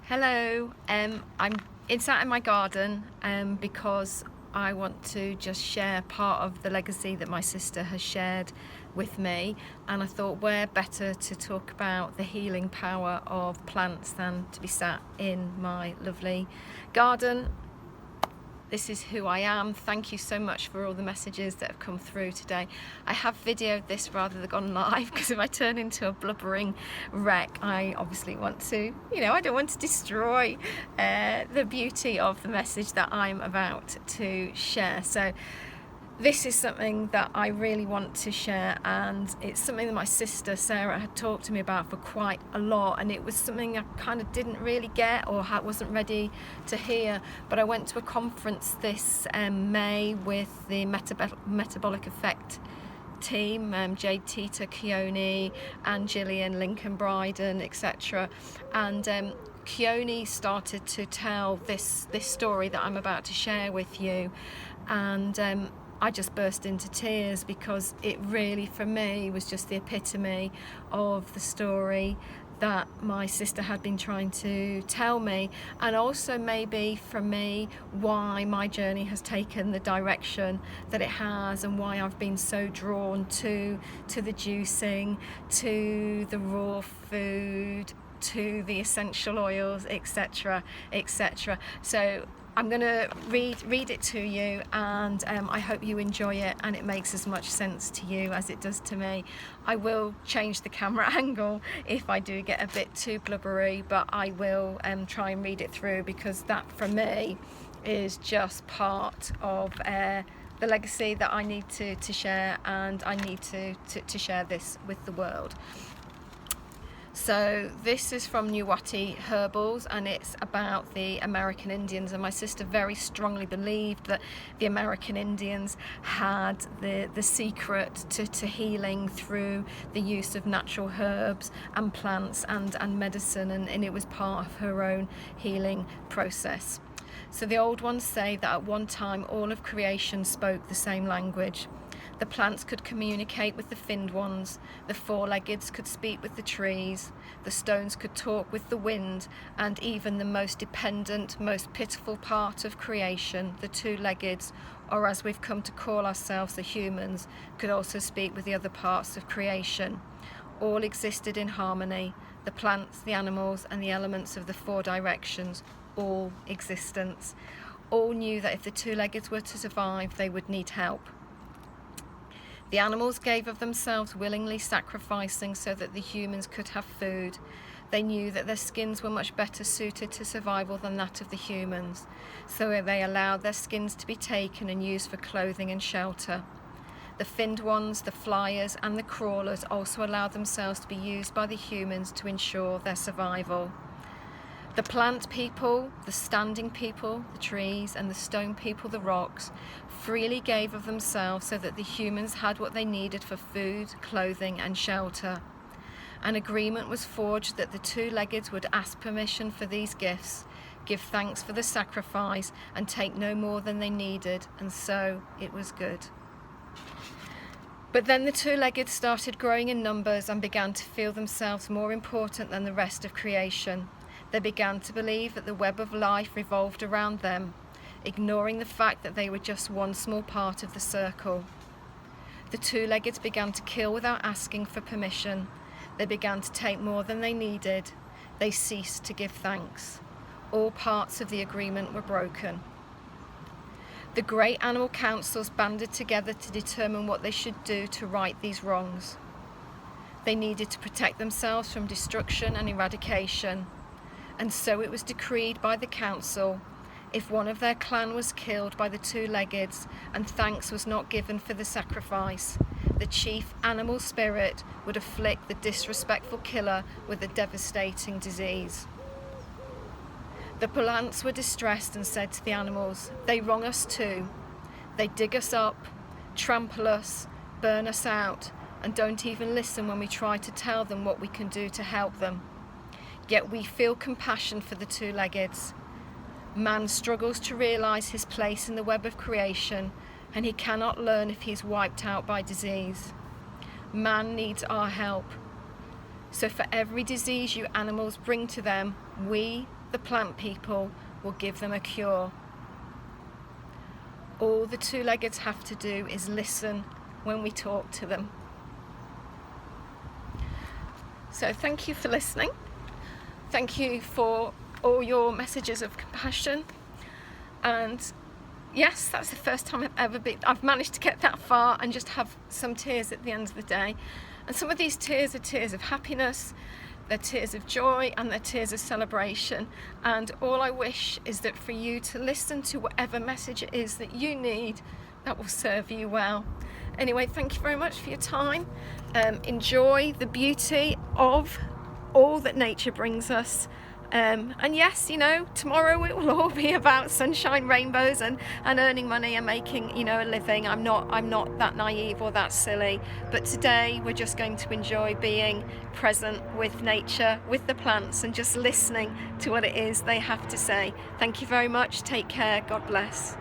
Hello, I'm inside in my garden because I want to just share part of the legacy that my sister has shared with me, and I thought where better to talk about the healing power of plants than to be sat in my lovely garden. This is who I am. Thank you so much for all the messages that have come through today. I have videoed this rather than gone live because if I turn into a blubbering wreck, I obviously want to, I don't want to destroy the beauty of the message that I'm about to share. So this is something that I really want to share, and it's something that my sister Sarah had talked to me about for quite a lot, and it was something I kind of didn't really get or wasn't ready to hear. But I went to a conference this May with the Metabolic Effect team, Jade Tita Keone and Gillian Lincoln Bryden, etc. And Keone started to tell this story that I'm about to share with you, and I just burst into tears because it really, for me, was just the epitome of the story that my sister had been trying to tell me, and also maybe for me why my journey has taken the direction that it has, and why I've been so drawn to the juicing, to the raw food, to the essential oils, etc., etc. So I'm going to read it to you, and I hope you enjoy it and it makes as much sense to you as it does to me. I will change the camera angle if I do get a bit too blubbery, but I will try and read it through, because that for me is just part of the legacy that I need to share, and I need to share this with the world. So this is from Nuwati Herbals, and it's about the American Indians, and my sister very strongly believed that the American Indians had the secret to healing through the use of natural herbs and plants and medicine, and it was part of her own healing process. So the old ones say that at one time all of creation spoke the same language. The plants could communicate with the finned ones, the four-leggeds could speak with the trees, the stones could talk with the wind, and even the most dependent, most pitiful part of creation, the two-leggeds, or as we've come to call ourselves, the humans, could also speak with the other parts of creation. All existed in harmony, the plants, the animals, and the elements of the four directions, all existence. All knew that if the two-leggeds were to survive, they would need help. The animals gave of themselves, willingly sacrificing so that the humans could have food. They knew that their skins were much better suited to survival than that of the humans, so they allowed their skins to be taken and used for clothing and shelter. The finned ones, the flyers, and the crawlers also allowed themselves to be used by the humans to ensure their survival. The plant people, the standing people, the trees, and the stone people, the rocks, freely gave of themselves so that the humans had what they needed for food, clothing, and shelter. An agreement was forged that the two-leggeds would ask permission for these gifts, give thanks for the sacrifice, and take no more than they needed, and so it was good. But then the two-leggeds started growing in numbers and began to feel themselves more important than the rest of creation. They began to believe that the web of life revolved around them, ignoring the fact that they were just one small part of the circle. The two-leggeds began to kill without asking for permission. They began to take more than they needed. They ceased to give thanks. All parts of the agreement were broken. The great animal councils banded together to determine what they should do to right these wrongs. They needed to protect themselves from destruction and eradication. And so it was decreed by the council, if one of their clan was killed by the two-leggeds and thanks was not given for the sacrifice, the chief animal spirit would afflict the disrespectful killer with a devastating disease. The plants were distressed and said to the animals, "They wrong us too. They dig us up, trample us, burn us out, and don't even listen when we try to tell them what we can do to help them. Yet we feel compassion for the two-leggeds. Man struggles to realize his place in the web of creation, and he cannot learn if he is wiped out by disease. Man needs our help. So for every disease you animals bring to them, we, the plant people will give them a cure. All the two-leggeds have to do is listen when we talk to them. So thank you for listening. Thank you for all your messages of compassion. And yes, that's the first time I've managed to get that far and just have some tears at the end of the day. And some of these tears are tears of happiness, they're tears of joy, and they're tears of celebration. And all I wish is that for you to listen to whatever message it is that you need that will serve you well. Anyway, thank you very much for your time. Enjoy the beauty of all that nature brings us. And yes, tomorrow it will all be about sunshine, rainbows, and earning money and making, a living. I'm not that naive or that silly. But today we're just going to enjoy being present with nature, with the plants, and just listening to what it is they have to say. Thank you very much. Take care. God bless.